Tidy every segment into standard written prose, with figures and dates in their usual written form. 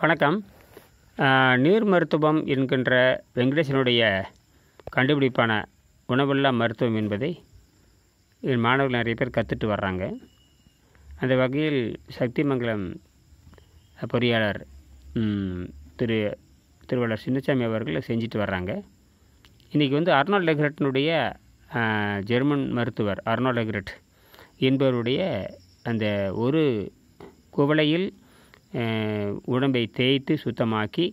வணக்கம். நீர் மருத்துவம் என்கின்ற வெங்கடேசனுடைய கண்டுபிடிப்பான உணவில்லா மருத்துவம் என்பதை என் மாணவர்கள் நிறைய பேர் கற்றுட்டு வர்றாங்க. அந்த வகையில் சக்திமங்கலம் பொறியாளர் திருவள்ளுவர் சின்னசாமி அவர்கள் செஞ்சுட்டு வர்றாங்க. இன்றைக்கி அர்னால்ட் லெக்ரெட்டினுடைய ஜெர்மன் மருத்துவர் அர்னால்ட் லெக்ரெட் என்பவருடைய அந்த ஒரு குவளையில் உடம்பை தேய்த்து சுத்தமாக்கி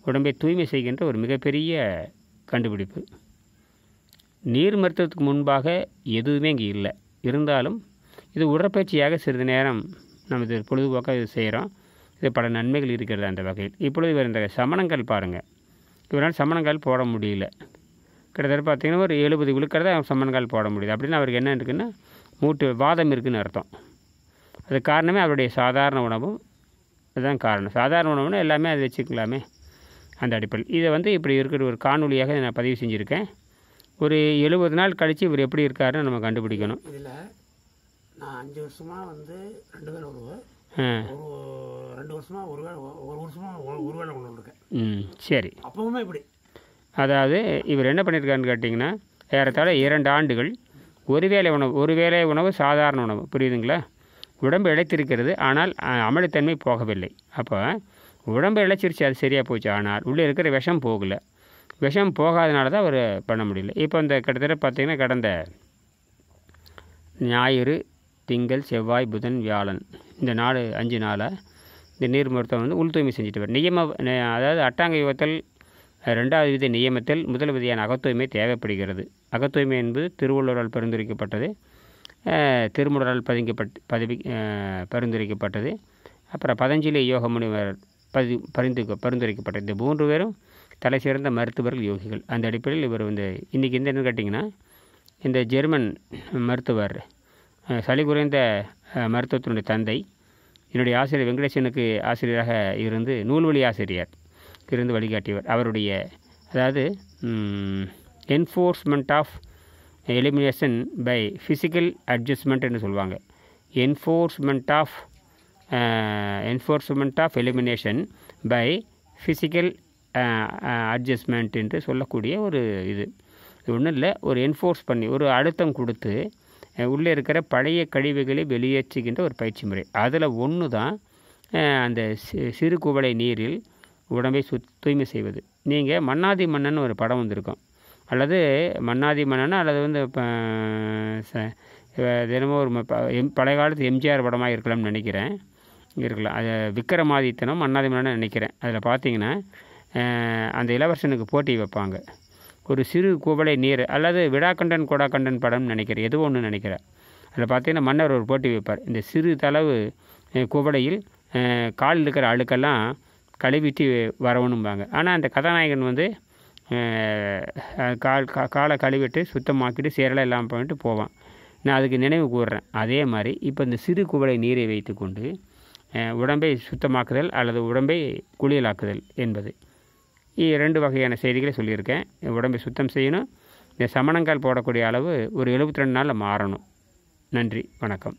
உடம்பை தூய்மை செய்கின்ற ஒரு மிகப்பெரிய கண்டுபிடிப்பு. நீர் மருத்துவத்துக்கு முன்பாக எதுவுமே இங்கே இல்லை. இருந்தாலும் இது உடற்பயிற்சியாக சிறிது நேரம் நமது பொழுதுபோக்காக இது செய்கிறோம். இது பல நன்மைகள் இருக்கிறது அந்த வகையில். இப்பொழுது இவர் இந்த சமணங்கால் பாருங்கள், இவரால் சமணங்கால் போட முடியல. கிட்டத்தட்ட பார்த்திங்கன்னா ஒரு 70 விழுக்கிறத சமணங்கால் போட முடியுது. அப்படின்னு அவருக்கு என்ன இருக்குன்னா மூட்டு வாதம் இருக்குதுன்னு அர்த்தம். அது காரணமே அவருடைய சாதாரண உணவும் அதுதான் காரணம். சாதாரண உணவுன்னு எல்லாமே அதை வச்சுக்கலாமே அந்த அடிப்படையில். இதை இப்படி இருக்கிற ஒரு காணொலியாக நான் பதிவு செஞ்சுருக்கேன். ஒரு 70 நாள் கழித்து இவர் எப்படி இருக்காருன்னு நம்ம கண்டுபிடிக்கணும். இதில் நான் 5 வருஷமாக 2 வேளை உணவு, 2 வருஷமாக ஒரு வேளை உணவு இருக்கேன். சரி. அப்பவுமே இப்படி அதாவது இவர் என்ன பண்ணியிருக்காருன்னு கேட்டிங்கன்னா, ஏறத்தாழ 2 ஆண்டுகள் ஒரு வேளை உணவு சாதாரண உணவு, புரியுதுங்களா? உடம்பு இழைத்திருக்கிறது, ஆனால் அமிலத்தன்மை போகவில்லை. அப்போ உடம்பு இழைச்சிருச்சு, அது சரியாக போச்சு. ஆனால் உள்ளே இருக்கிற விஷம் போகலை. விஷம் போகாதனால தான் அவர் பண்ண முடியல. இப்போ இந்த கிட்டத்தட்ட பார்த்திங்கன்னா கடந்த ஞாயிறு, திங்கள், செவ்வாய், புதன், வியாழன் இந்த 5 நாளாக இந்த நீர் மருத்துவம் உள் தூய்மை செஞ்சுட்டு வரும். அதாவது அட்டாங்க யோகத்தில் 2வது வித நியமத்தில் முதல் விதியான அகத்தூய்மை தேவைப்படுகிறது. அகத்தூய்மை என்பது திருவள்ளுவரால் பரிந்துரைக்கப்பட்டது, திருமுடரால் பரிந்துரைக்கப்பட்டது, அப்புறம் பதஞ்சலி யோக முனிவர் பரிந்துரைக்கப்பட்டது. இந்த 3 பேரும் தலை சிறந்த மருத்துவர்கள், யோகிகள். அந்த அடிப்படையில் இவர் இன்றைக்கி என்னன்னு கேட்டிங்கன்னா, இந்த ஜெர்மன் மருத்துவர் சளி குறைந்த மருத்துவத்தினுடைய தந்தை, என்னுடைய ஆசிரியர் வெங்கடேசனுக்கு ஆசிரியராக இருந்து நூல்வழி ஆசிரியர் இருந்து வழிகாட்டியவர். அவருடைய அதாவது enforcement of elimination by physical adjustment என்று சொல்லுவாங்க. Enforcement of elimination by physical adjustment என்று சொல்லக்கூடிய ஒரு இது ஒன்றும் இல்லை. ஒரு என்ஃபோர்ஸ் பண்ணி ஒரு அழுத்தம் கொடுத்து உள்ளே இருக்கிற பழைய கழிவுகளை வெளியேற்றுகின்ற ஒரு பயிற்சி முறை. அதில் ஒன்று தான் அந்த சிறு குவளை நீரில் உடம்பை தூய்மை செய்வது. நீங்கள் மன்னாதி மன்னன் ஒரு படம் வந்திருக்கும், அல்லது மன்னாதி மன்னன் அல்லது தினமும் ஒரு பழைய காலத்து எம்ஜிஆர் படமாக இருக்கலாம்னு நினைக்கிறேன், இருக்கலாம். அது விக்ரமாதித்தனும் மன்னாதி மன்னன் நினைக்கிறேன். அதில் பார்த்தீங்கன்னா அந்த இளவரசனுக்கு போட்டி வைப்பாங்க. ஒரு சிறு குவளை நீர், அல்லது விடாக்கண்டன் கொடாக்கண்டன் படம்னு நினைக்கிறேன், எதுவும் ஒன்று நினைக்கிறேன். அதில் பார்த்தீங்கன்னா மன்னர் ஒரு போட்டி வைப்பார். இந்த சிறு தளவு குவளையில் காலில் இருக்கிற அழுக்கெல்லாம் கழுவிட்டு வரணும்பாங்க. ஆனால் அந்த கதாநாயகன் காலை கழுவிட்டு சுத்தமாக்கிட்டு சேரலாம் இல்லாமல் பண்ணிட்டு போவான். நான் அதுக்கு நினைவு கூறுறேன். அதே மாதிரி இப்போ இந்த சிறு குவளை நீரை வைத்து கொண்டு உடம்பை சுத்தமாக்குதல் அல்லது உடம்பை குளியலாக்குதல் என்பது 2 வகையான செய்திகளை சொல்லியிருக்கேன். உடம்பை சுத்தம் செய்யணும், இந்த சமணங்கால் போடக்கூடிய அளவு ஒரு 72 நாளில் மாறணும். நன்றி, வணக்கம்.